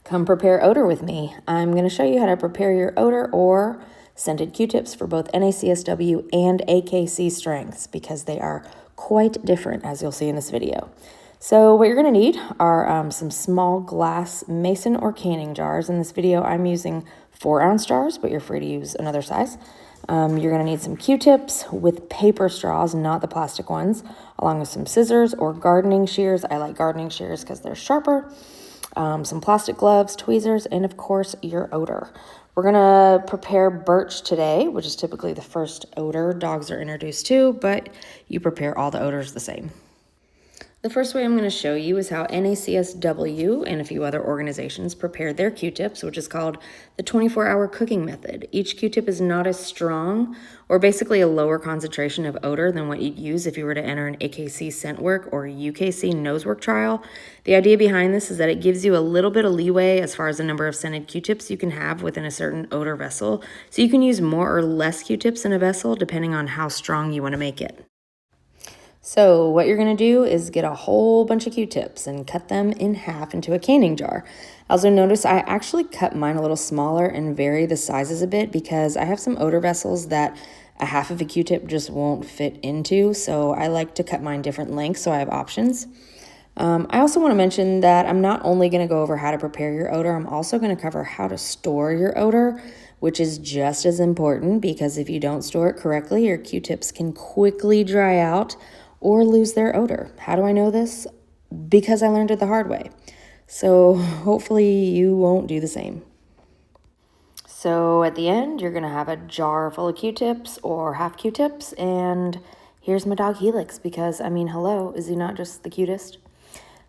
Come prepare odor with me. I'm going to show you how to prepare your odor or scented Q-tips for both NACSW and AKC strengths because they are quite different, as you'll see in this video. So what you're going to need are some small glass mason or canning jars. In this video, I'm using 4-ounce jars, but you're free to use another size. You're going to need some Q-tips with paper straws, not the plastic ones, along with some scissors or gardening shears. I like gardening shears because they're sharper. Some plastic gloves, tweezers, and of course your odor. We're gonna prepare birch today, which is typically the first odor dogs are introduced to, but you prepare all the odors the same. The first way I'm going to show you is how NACSW and a few other organizations prepare their Q-tips, which is called the 24-hour cooking method. Each Q-tip is not as strong or basically a lower concentration of odor than what you'd use if you were to enter an AKC scent work or UKC nose work trial. The idea behind this is that it gives you a little bit of leeway as far as the number of scented Q-tips you can have within a certain odor vessel. So you can use more or less Q-tips in a vessel depending on how strong you want to make it. So what you're going to do is get a whole bunch of Q-tips and cut them in half into a canning jar. Also notice I actually cut mine a little smaller and vary the sizes a bit because I have some odor vessels that a half of a Q-tip just won't fit into. So I like to cut mine different lengths so I have options. I also want to mention that I'm not only going to go over how to prepare your odor, I'm also going to cover how to store your odor, which is just as important because if you don't store it correctly, your Q-tips can quickly dry out or lose their odor. How do I know this? Because I learned it the hard way. So hopefully you won't do the same. So at the end, you're gonna have a jar full of Q-tips or half Q-tips, and here's my dog Helix because, I mean, hello, is he not just the cutest?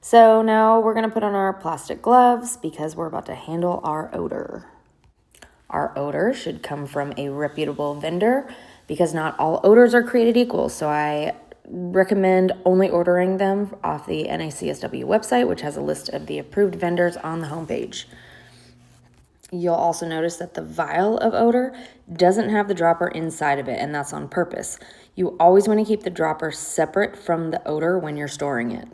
So now we're gonna put on our plastic gloves because we're about to handle our odor. Our odor should come from a reputable vendor because not all odors are created equal. So I recommend only ordering them off the NACSW website, which has a list of the approved vendors on the homepage. You'll also notice that the vial of odor doesn't have the dropper inside of it, and that's on purpose. You always want to keep the dropper separate from the odor when you're storing it.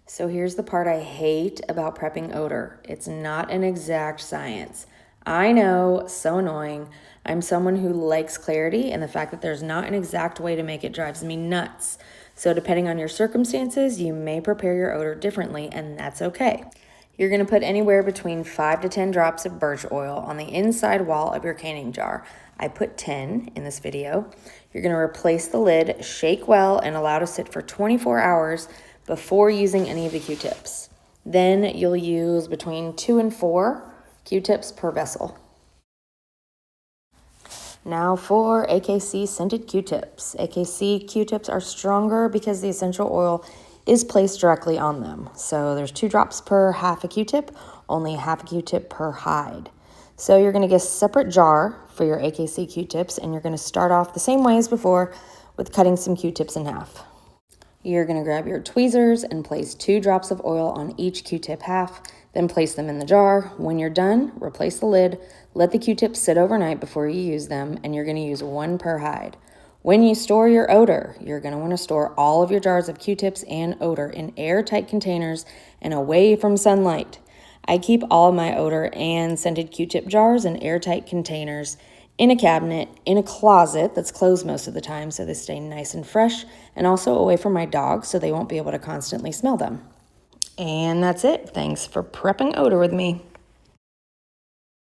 So here's the part I hate about prepping odor. It's not an exact science. I know, so annoying. I'm someone who likes clarity, and the fact that there's not an exact way to make it drives me nuts. So depending on your circumstances, you may prepare your odor differently, and that's okay. You're going to put anywhere between 5 to 10 drops of birch oil on the inside wall of your canning jar. I put 10 in this video. You're going to replace the lid, shake well, and allow to sit for 24 hours before using any of the Q-tips. Then you'll use between 2 and 4 Q-tips per vessel. Now for AKC scented Q-tips. AKC Q-tips are stronger because the essential oil is placed directly on them. So there's 2 drops per half a Q-tip, only half a Q-tip per hide. So you're going to get a separate jar for your AKC Q-tips, and you're going to start off the same way as before with cutting some Q-tips in half. You're going to grab your tweezers and place 2 drops of oil on each Q-tip half, then place them in the jar. When you're done, replace the lid, let the Q-tips sit overnight before you use them, and you're going to use 1 per hide. When you store your odor, you're going to want to store all of your jars of Q-tips and odor in airtight containers and away from sunlight. I keep all of my odor and scented Q-tip jars in airtight containers in a cabinet, in a closet that's closed most of the time so they stay nice and fresh, and also away from my dogs so they won't be able to constantly smell them. And that's it. Thanks for prepping odor with me.